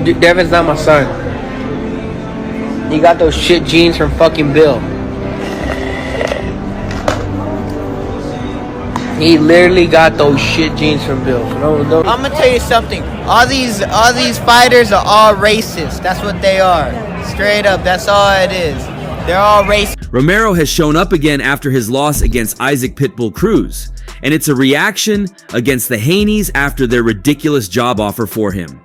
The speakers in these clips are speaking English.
Devin's not my son. He got those shit genes from fucking Bill. He literally got those shit genes from Bill. So no. I'm gonna tell you something. All these fighters are all racist. That's what they are. Straight up, that's all it is. They're all racist. Romero has shown up again after his loss against Isaac Pitbull Cruz, and it's a reaction against the Haneys after their ridiculous job offer for him.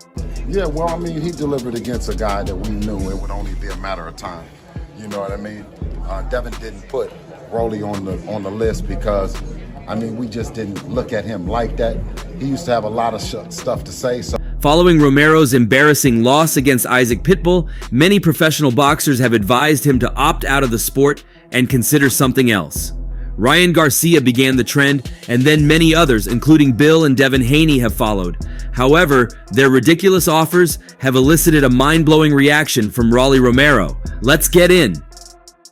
Yeah, well, I mean, he delivered against a guy that we knew it would only be a matter of time. You know what I mean? Devin didn't put Rolly on the list because, I mean, we just didn't look at him like that. He used to have a lot of stuff to say. So. Following Romero's embarrassing loss against Isaac Pitbull, many professional boxers have advised him to opt out of the sport and consider something else. Ryan Garcia began the trend, and then many others, including Bill and Devin Haney, have followed. However, their ridiculous offers have elicited a mind-blowing reaction from Rolly Romero. Let's get in.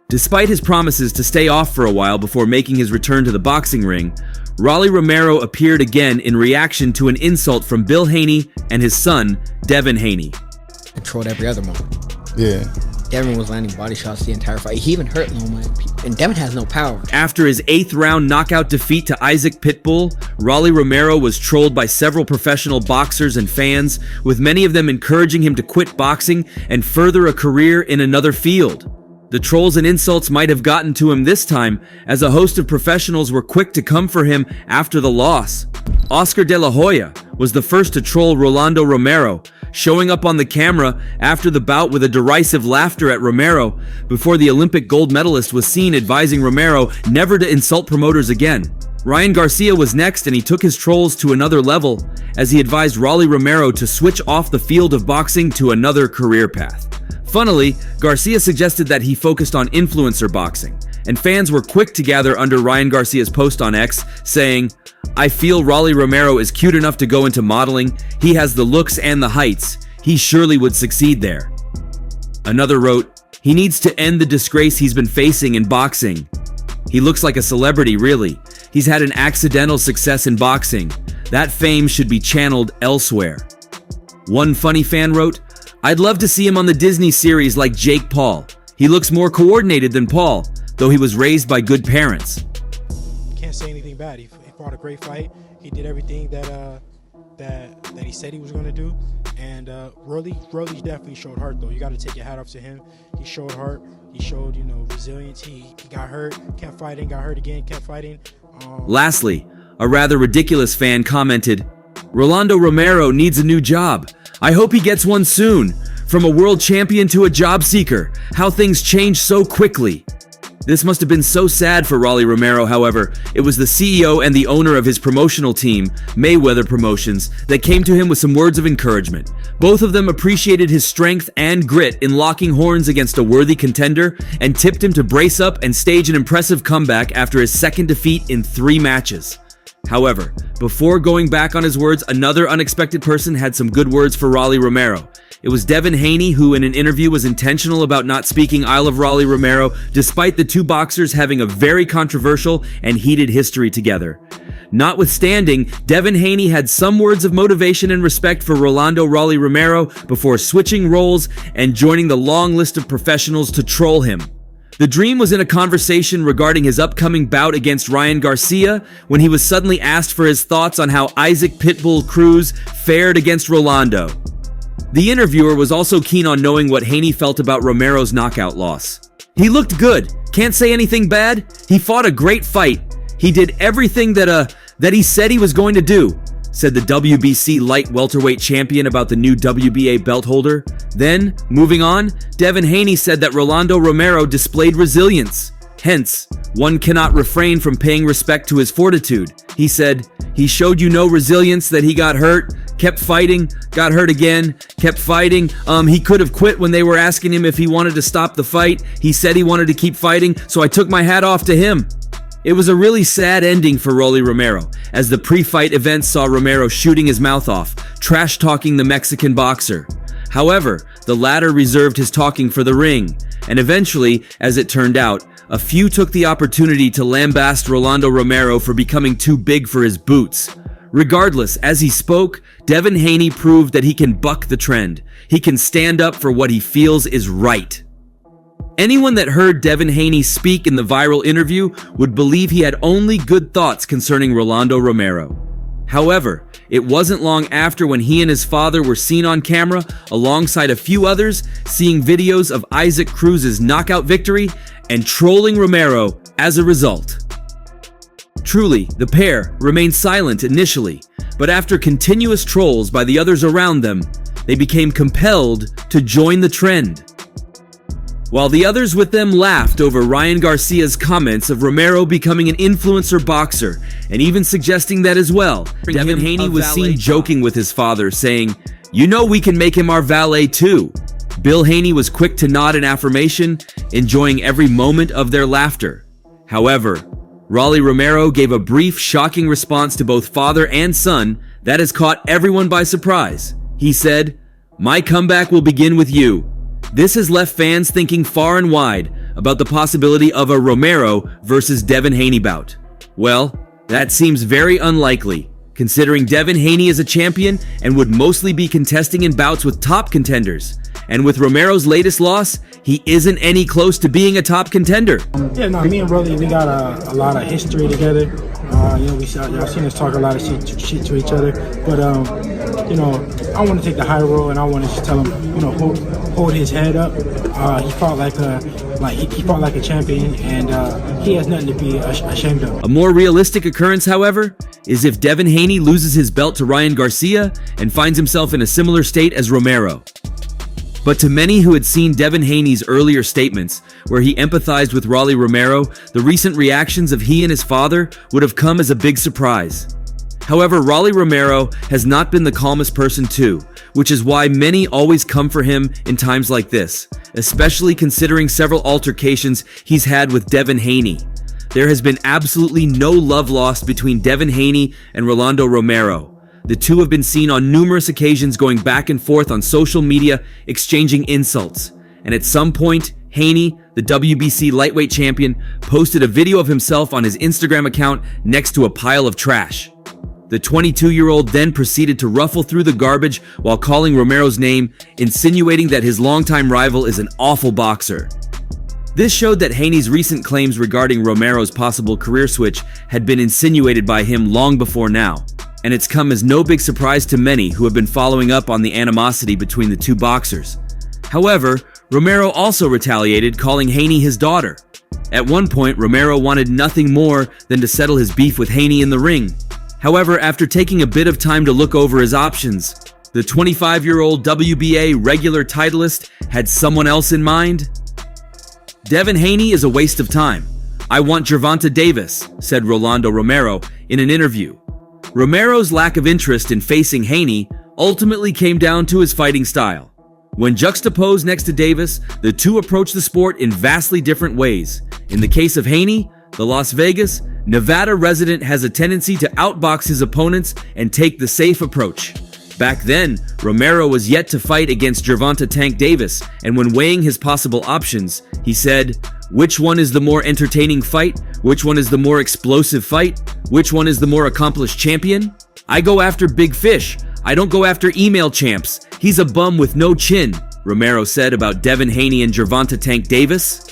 Despite his promises to stay off for a while before making his return to the boxing ring, Rolly Romero appeared again in reaction to an insult from Bill Haney and his son, Devin Haney. Controlled every other moment. Yeah. Devin was landing body shots the entire fight. He even hurt Loma, and Devin has no power. After his 8th round knockout defeat to Isaac Pitbull, Rolly Romero was trolled by several professional boxers and fans, with many of them encouraging him to quit boxing and further a career in another field. The trolls and insults might have gotten to him this time, as a host of professionals were quick to come for him after the loss. Oscar De La Hoya was the first to troll Rolando Romero, showing up on the camera after the bout with a derisive laughter at Romero before the Olympic gold medalist was seen advising Romero never to insult promoters again. Ryan Garcia was next, and he took his trolls to another level as he advised Rolly Romero to switch off the field of boxing to another career path. Funnily, Garcia suggested that he focused on influencer boxing, and fans were quick to gather under Ryan Garcia's post on X, saying, "I feel Rolly Romero is cute enough to go into modeling. He has the looks and the heights. He surely would succeed there." Another wrote, "He needs to end the disgrace he's been facing in boxing. He looks like a celebrity, really. He's had an accidental success in boxing. That fame should be channeled elsewhere." One funny fan wrote, "I'd love to see him on the Disney series like Jake Paul. He looks more coordinated than Paul, though he was raised by good parents." Can't say anything bad. He fought a great fight. He did everything that he said he was going to do. And Rolly definitely showed heart, though. You got to take your hat off to him. He showed heart. He showed, resilience. He got hurt, kept fighting, got hurt again, kept fighting. Lastly, a rather ridiculous fan commented, "Rolando Romero needs a new job. I hope he gets one soon. From a world champion to a job seeker. How things change so quickly." This must have been so sad for Rolly Romero, however. It was the CEO and the owner of his promotional team, Mayweather Promotions, that came to him with some words of encouragement. Both of them appreciated his strength and grit in locking horns against a worthy contender and tipped him to brace up and stage an impressive comeback after his second defeat in 3 matches. However, before going back on his words, another unexpected person had some good words for Rolly Romero. It was Devin Haney, who in an interview was intentional about not speaking ill of Rolly Romero, despite the two boxers having a very controversial and heated history together. Notwithstanding, Devin Haney had some words of motivation and respect for Rolando Rolly Romero before switching roles and joining the long list of professionals to troll him. The Dream was in a conversation regarding his upcoming bout against Ryan Garcia when he was suddenly asked for his thoughts on how Isaac Pitbull Cruz fared against Rolando. The interviewer was also keen on knowing what Haney felt about Romero's knockout loss. "He looked good. Can't say anything bad. He fought a great fight. He did everything that he said he was going to do," said the WBC light welterweight champion about the new WBA belt holder. Then, moving on, Devin Haney said that Rolando Romero displayed resilience. Hence, one cannot refrain from paying respect to his fortitude. He said, "He showed you no resilience, that he got hurt, kept fighting, got hurt again, kept fighting. He could have quit when they were asking him if he wanted to stop the fight. He said he wanted to keep fighting, so I took my hat off to him." It was a really sad ending for Rolly Romero, as the pre-fight events saw Romero shooting his mouth off, trash-talking the Mexican boxer. However, the latter reserved his talking for the ring, and eventually, as it turned out, a few took the opportunity to lambaste Rolando Romero for becoming too big for his boots. Regardless, as he spoke, Devin Haney proved that he can buck the trend. He can stand up for what he feels is right. Anyone that heard Devin Haney speak in the viral interview would believe he had only good thoughts concerning Rolando Romero. However, it wasn't long after when he and his father were seen on camera alongside a few others seeing videos of Isaac Cruz's knockout victory and trolling Romero as a result. Truly, the pair remained silent initially, but after continuous trolls by the others around them, they became compelled to join the trend. While the others with them laughed over Ryan Garcia's comments of Romero becoming an influencer boxer, and even suggesting that as well, Devin Haney was seen joking with his father, saying, "You know we can make him our valet too." Bill Haney was quick to nod in affirmation, enjoying every moment of their laughter. However, Rolly Romero gave a brief, shocking response to both father and son that has caught everyone by surprise. He said, "My comeback will begin with you." This has left fans thinking far and wide about the possibility of a Romero versus Devin Haney bout. Well, that seems very unlikely, considering Devin Haney is a champion and would mostly be contesting in bouts with top contenders. And with Romero's latest loss, he isn't any close to being a top contender. Yeah, no, me and Rolly, we got a lot of history together. Y'all seen us talk a lot of shit to each other. But, I want to take the high road, and I want to just tell him, hold his head up. He fought like a champion, and he has nothing to be ashamed of. A more realistic occurrence, however, is if Devin Haney loses his belt to Ryan Garcia and finds himself in a similar state as Romero. But to many who had seen Devin Haney's earlier statements, where he empathized with Rolly Romero, the recent reactions of he and his father would have come as a big surprise. However, Rolly Romero has not been the calmest person too, which is why many always come for him in times like this, especially considering several altercations he's had with Devin Haney. There has been absolutely no love lost between Devin Haney and Rolando Romero. The two have been seen on numerous occasions going back and forth on social media, exchanging insults. And at some point, Haney, the WBC lightweight champion, posted a video of himself on his Instagram account next to a pile of trash. The 22-year-old then proceeded to ruffle through the garbage while calling Romero's name, insinuating that his longtime rival is an awful boxer. This showed that Haney's recent claims regarding Romero's possible career switch had been insinuated by him long before now. And it's come as no big surprise to many who have been following up on the animosity between the two boxers. However, Romero also retaliated, calling Haney his daughter. At one point, Romero wanted nothing more than to settle his beef with Haney in the ring. However, after taking a bit of time to look over his options, the 25-year-old WBA regular titleist had someone else in mind. Devin Haney is a waste of time. I want Gervonta Davis, said Rolando Romero in an interview. Romero's lack of interest in facing Haney ultimately came down to his fighting style. When juxtaposed next to Davis, the two approach the sport in vastly different ways. In the case of Haney, the Las Vegas, Nevada resident has a tendency to outbox his opponents and take the safe approach. Back then, Romero was yet to fight against Gervonta Tank Davis, and when weighing his possible options, he said, "Which one is the more entertaining fight? Which one is the more explosive fight? Which one is the more accomplished champion? I go after big fish. I don't go after email champs. He's a bum with no chin," Romero said about Devin Haney and Gervonta Tank Davis.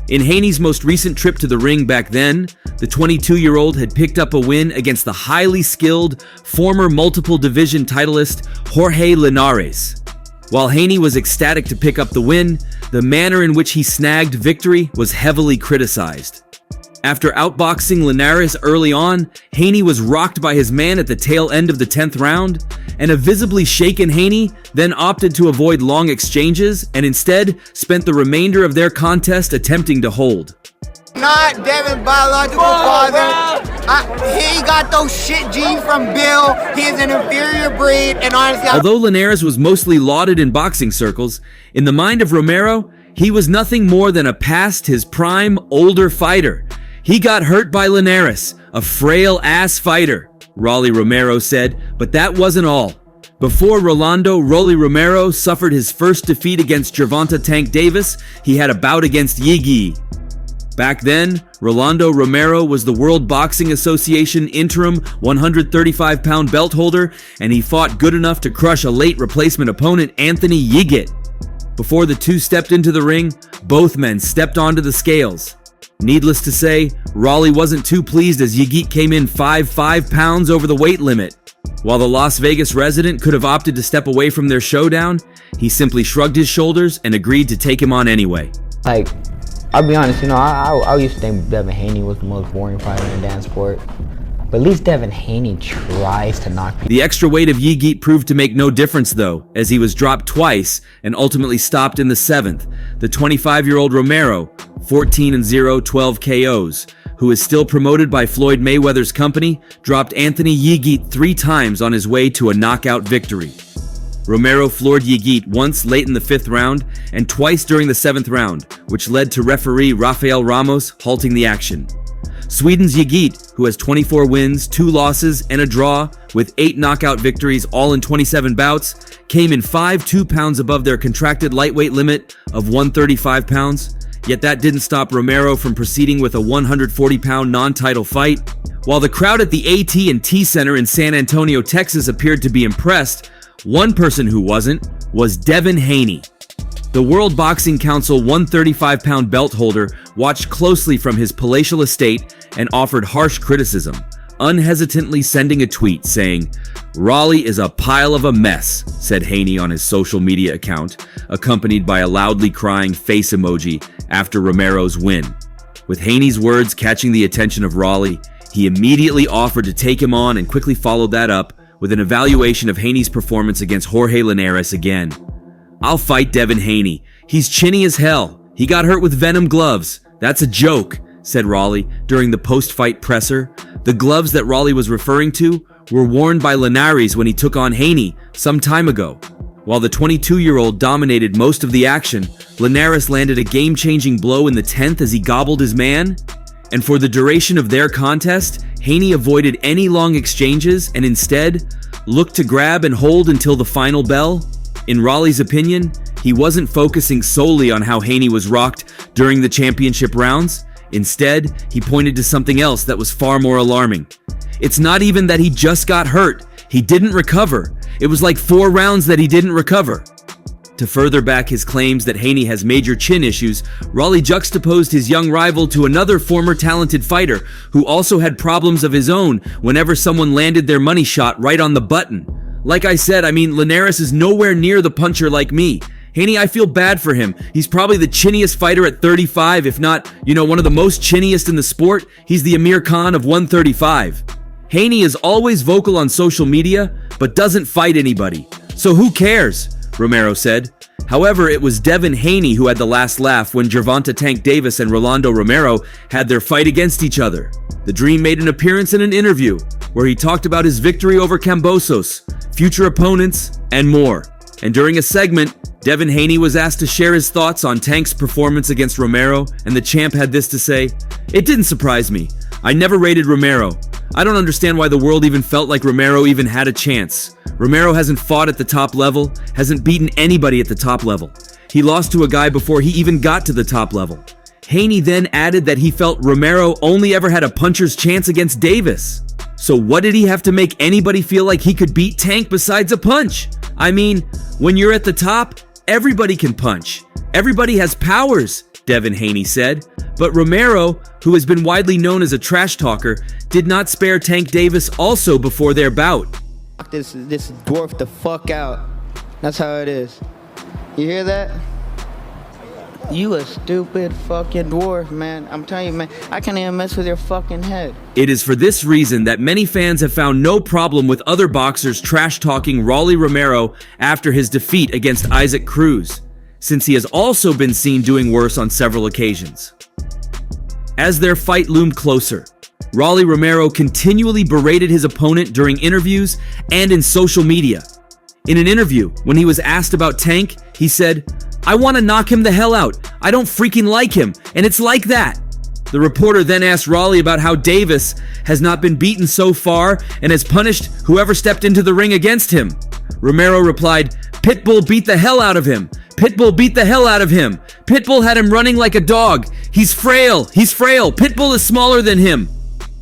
In Haney's most recent trip to the ring back then, the 22-year-old had picked up a win against the highly skilled, former multiple division titleist Jorge Linares. While Haney was ecstatic to pick up the win, the manner in which he snagged victory was heavily criticized. After outboxing Linares early on, Haney was rocked by his man at the tail end of the 10th round, and a visibly shaken Haney then opted to avoid long exchanges and instead spent the remainder of their contest attempting to hold. Not Devin's biological father. He got those shit genes from Bill. He is an inferior breed, and honestly, although Linares was mostly lauded in boxing circles, in the mind of Romero, he was nothing more than a past his prime, older fighter. He got hurt by Linares, a frail-ass fighter, Rolly Romero said, but that wasn't all. Before Rolly Romero suffered his first defeat against Gervonta Tank Davis, he had a bout against Yigit. Back then, Rolando Romero was the World Boxing Association interim 135-pound belt holder, and he fought good enough to crush a late replacement opponent, Anthony Yigit. Before the two stepped into the ring, both men stepped onto the scales. Needless to say, Raleigh wasn't too pleased as Yigit came in 5 pounds over the weight limit. While the Las Vegas resident could have opted to step away from their showdown, he simply shrugged his shoulders and agreed to take him on anyway. Like, I'll be honest, I used to think Devin Haney was the most boring fighter in the dance sport. But at least Devin Haney tries to knock people. The extra weight of Yigit proved to make no difference though, as he was dropped twice and ultimately stopped in the 7th. The 25-year-old Romero, 14-0, 12 KOs, who is still promoted by Floyd Mayweather's company, dropped Anthony Yigit 3 times on his way to a knockout victory. Romero floored Yigit once late in the 5th round and twice during the 7th round, which led to referee Rafael Ramos halting the action. Sweden's Yigit, who has 24 wins, 2 losses, and a draw, with 8 knockout victories all in 27 bouts, came in 2 pounds above their contracted lightweight limit of 135 pounds. Yet that didn't stop Romero from proceeding with a 140-pound non-title fight. While the crowd at the AT&T Center in San Antonio, Texas appeared to be impressed, one person who wasn't was Devin Haney. The World Boxing Council 135-pound belt holder watched closely from his palatial estate and offered harsh criticism, unhesitantly sending a tweet saying, "Raleigh is a pile of a mess," said Haney on his social media account, accompanied by a loudly crying face emoji after Romero's win. With Haney's words catching the attention of Raleigh, he immediately offered to take him on and quickly followed that up with an evaluation of Haney's performance against Jorge Linares again. "I'll fight Devin Haney. He's chinny as hell. He got hurt with venom gloves. That's a joke," said Raleigh during the post-fight presser. The gloves that Raleigh was referring to were worn by Linares when he took on Haney some time ago. While the 22-year-old dominated most of the action, Linares landed a game-changing blow in the 10th as he gobbled his man. And for the duration of their contest, Haney avoided any long exchanges and instead looked to grab and hold until the final bell. In Raleigh's opinion, he wasn't focusing solely on how Haney was rocked during the championship rounds. Instead, he pointed to something else that was far more alarming. It's not even that he just got hurt. He didn't recover. It was like 4 rounds that he didn't recover. To further back his claims that Haney has major chin issues, Raleigh juxtaposed his young rival to another former talented fighter who also had problems of his own whenever someone landed their money shot right on the button. Like I said, Linares is nowhere near the puncher like me. Haney, I feel bad for him. He's probably the chinniest fighter at 35, if not, one of the most chinniest in the sport. He's the Amir Khan of 135. Haney is always vocal on social media, but doesn't fight anybody. So who cares? Romero said. However, it was Devin Haney who had the last laugh when Gervonta Tank Davis and Rolando Romero had their fight against each other. The Dream made an appearance in an interview where he talked about his victory over Kambosos, future opponents, and more. And during a segment, Devin Haney was asked to share his thoughts on Tank's performance against Romero, and the champ had this to say: "It didn't surprise me. I never rated Romero. I don't understand why the world even felt like Romero even had a chance. Romero hasn't fought at the top level, hasn't beaten anybody at the top level. He lost to a guy before he even got to the top level." Haney then added that he felt Romero only ever had a puncher's chance against Davis. So what did he have to make anybody feel like he could beat Tank besides a punch? When you're at the top, everybody can punch. Everybody has powers, Devin Haney said. But Romero, who has been widely known as a trash talker, did not spare Tank Davis also before their bout. This dwarf the fuck out. That's how it is. You hear that? You a stupid fucking dwarf, man. I'm telling you, man, I can't even mess with your fucking head. It is for this reason that many fans have found no problem with other boxers trash-talking Rolly Romero after his defeat against Isaac Cruz, since he has also been seen doing worse on several occasions. As their fight loomed closer, Rolly Romero continually berated his opponent during interviews and in social media. In an interview, when he was asked about Tank, he said, "I want to knock him the hell out. I don't freaking like him, and it's like that." The reporter then asked Rolly about how Davis has not been beaten so far and has punished whoever stepped into the ring against him. Romero replied, "Pitbull beat the hell out of him. Pitbull beat the hell out of him. Pitbull had him running like a dog. He's frail. Pitbull is smaller than him.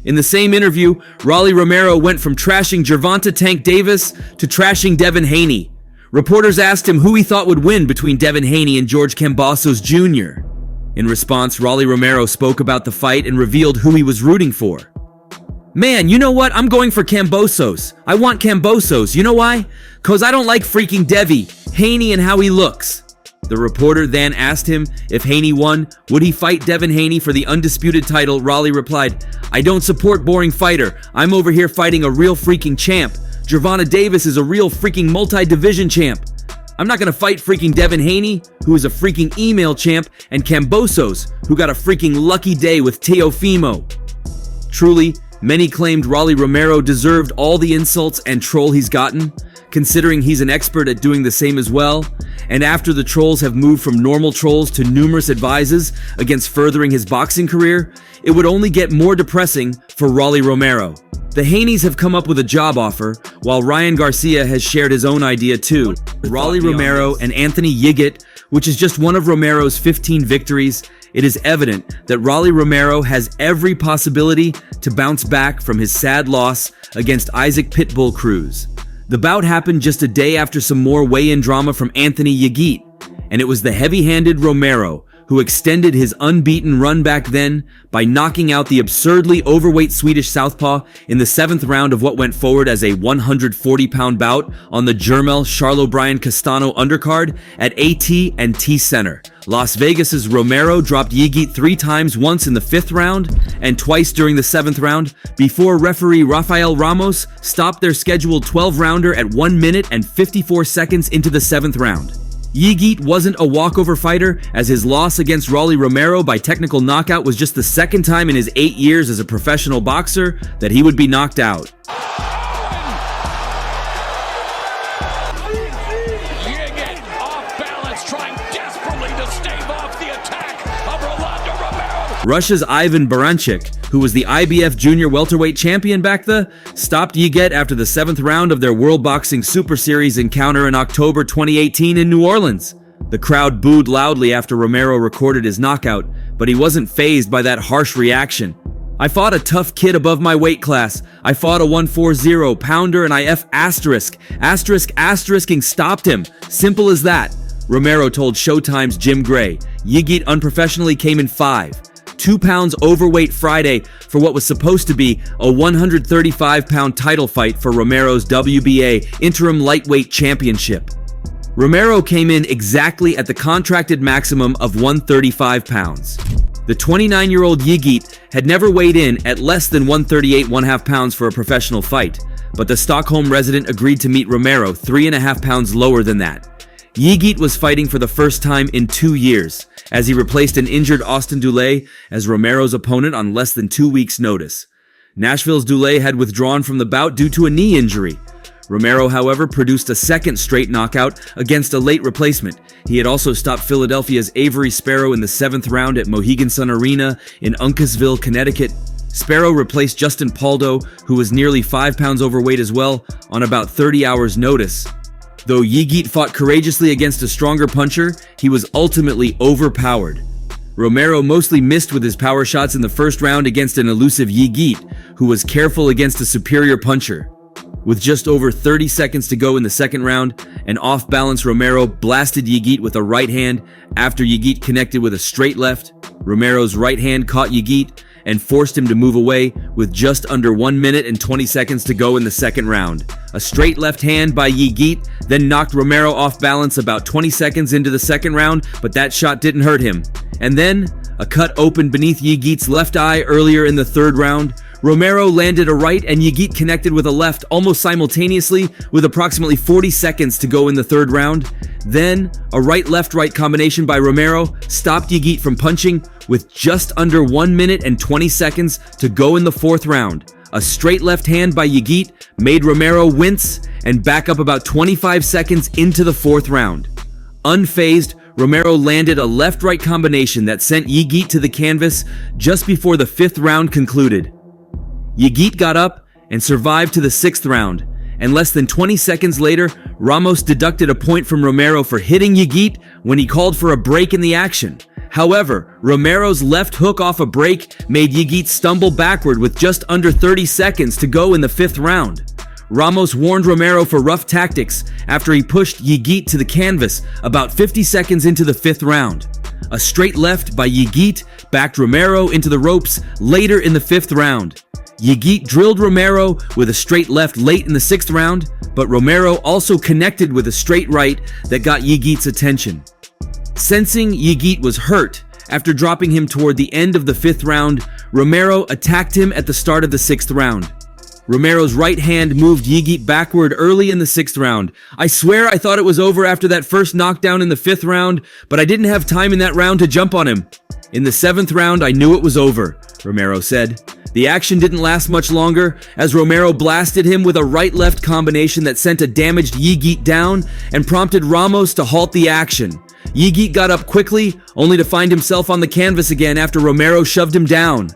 In the same interview, Rolly Romero went from trashing Gervonta Tank Davis to trashing Devin Haney. Reporters asked him who he thought would win between Devin Haney and George Kambosos Jr. In response, Rolly Romero spoke about the fight and revealed who he was rooting for. Man, you know what? I'm going for Kambosos. I want Kambosos. You know why? 'Cause I don't like freaking Haney and how he looks. The reporter then asked him if Haney won, would he fight Devin Haney for the undisputed title. Rolly replied, I don't support boring fighter. I'm over here fighting a real freaking champ. Gervonta Davis is a real freaking multi-division champ. I'm not gonna fight freaking Devin Haney, who is a freaking email champ, and Kambosos, who got a freaking lucky day with Teofimo. Truly, many claimed Rolly Romero deserved all the insults and troll he's gotten, considering he's an expert at doing the same as well. And after the trolls have moved from normal trolls to numerous advices against furthering his boxing career, it would only get more depressing for Rolly Romero. The Haneys have come up with a job offer, while Ryan Garcia has shared his own idea too. Rolly Romero and Anthony Yigit, which is just one of Romero's 15 victories, it is evident that Rolly Romero has every possibility to bounce back from his sad loss against Isaac Pitbull Cruz. The bout happened just a day after some more weigh-in drama from Anthony Yigit, and it was the heavy-handed Romero who extended his unbeaten run back then by knocking out the absurdly overweight Swedish southpaw in the 7th round of what went forward as a 140-pound bout on the Jermel Charlo Brian Castano undercard at AT&T Center. Las Vegas's Romero dropped Yigit 3 times, once in the 5th round and twice during the 7th round, before referee Rafael Ramos stopped their scheduled 12-rounder at 1 minute and 54 seconds into the 7th round. Yigit wasn't a walkover fighter, as his loss against Rolly Romero by technical knockout was just the 2nd time in his 8 years as a professional boxer that he would be knocked out. Yigit off balance, trying desperately to stave off the attack of Rolando Romero. Russia's Ivan Baranchik, who was the IBF junior welterweight champion back then, stopped Yigit after the 7th round of their World Boxing Super Series encounter in October 2018 in New Orleans. The crowd booed loudly after Romero recorded his knockout, but he wasn't fazed by that harsh reaction. I fought a tough kid above my weight class. I fought a 140 pounder and I asterisk stopped him. Simple as that. Romero told Showtime's Jim Gray. Yigit unprofessionally came in 2 pounds overweight Friday for what was supposed to be a 135-pound title fight for Romero's WBA interim lightweight championship. Romero came in exactly at the contracted maximum of 135 pounds. The 29-year-old Yigit had never weighed in at less than 138 1/2 pounds for a professional fight, but the Stockholm resident agreed to meet Romero 3.5 pounds lower than that. Yigit was fighting for the first time in 2 years, as he replaced an injured Austin Dulé as Romero's opponent on less than 2 weeks' notice. Nashville's Dulé had withdrawn from the bout due to a knee injury. Romero, however, produced a 2nd straight knockout against a late replacement. He had also stopped Philadelphia's Avery Sparrow in the 7th round at Mohegan Sun Arena in Uncasville, Connecticut. Sparrow replaced Justin Paldo, who was nearly 5 pounds overweight as well, on about 30 hours' notice. Though Yigit fought courageously against a stronger puncher, he was ultimately overpowered. Romero mostly missed with his power shots in the 1st round against an elusive Yigit, who was careful against a superior puncher. With just over 30 seconds to go in the 2nd round, an off-balance Romero blasted Yigit with a right hand after Yigit connected with a straight left. Romero's right hand caught Yigit and forced him to move away with just under 1 minute and 20 seconds to go in the 2nd round. A straight left hand by Yigit then knocked Romero off balance about 20 seconds into the 2nd round, but that shot didn't hurt him. And then, a cut opened beneath Yigit's left eye earlier in the 3rd round. Romero landed a right and Yigit connected with a left almost simultaneously with approximately 40 seconds to go in the 3rd round. Then, a right-left-right combination by Romero stopped Yigit from punching with just under 1 minute and 20 seconds to go in the 4th round. A straight left hand by Yigit made Romero wince and back up about 25 seconds into the 4th round. Unfazed, Romero landed a left-right combination that sent Yigit to the canvas just before the 5th round concluded. Yigit got up and survived to the 6th round, and less than 20 seconds later, Ramos deducted a point from Romero for hitting Yigit when he called for a break in the action. However, Romero's left hook off a break made Yigit stumble backward with just under 30 seconds to go in the 5th round. Ramos warned Romero for rough tactics after he pushed Yigit to the canvas about 50 seconds into the 5th round. A straight left by Yigit backed Romero into the ropes later in the 5th round. Yigit drilled Romero with a straight left late in the 6th round, but Romero also connected with a straight right that got Yigit's attention. Sensing Yigit was hurt after dropping him toward the end of the 5th round, Romero attacked him at the start of the 6th round. Romero's right hand moved Yigit backward early in the 6th round. I swear I thought it was over after that first knockdown in the 5th round, but I didn't have time in that round to jump on him. In the 7th round, I knew it was over, Romero said. The action didn't last much longer as Romero blasted him with a right-left combination that sent a damaged Yigit down and prompted Ramos to halt the action. Yigit got up quickly, only to find himself on the canvas again after Romero shoved him down.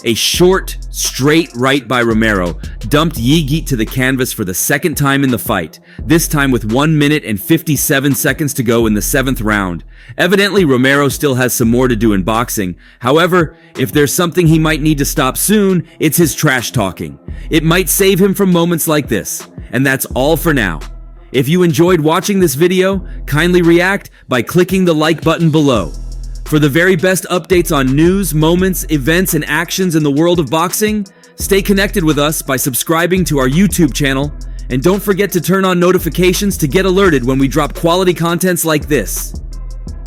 A short, straight right by Romero dumped Yigit to the canvas for the 2nd time in the fight, this time with 1 minute and 57 seconds to go in the 7th round. Evidently, Romero still has some more to do in boxing. However, if there's something he might need to stop soon, it's his trash talking. It might save him from moments like this. And that's all for now. If you enjoyed watching this video, kindly react by clicking the like button below. For the very best updates on news, moments, events, and actions in the world of boxing, stay connected with us by subscribing to our YouTube channel, and don't forget to turn on notifications to get alerted when we drop quality contents like this.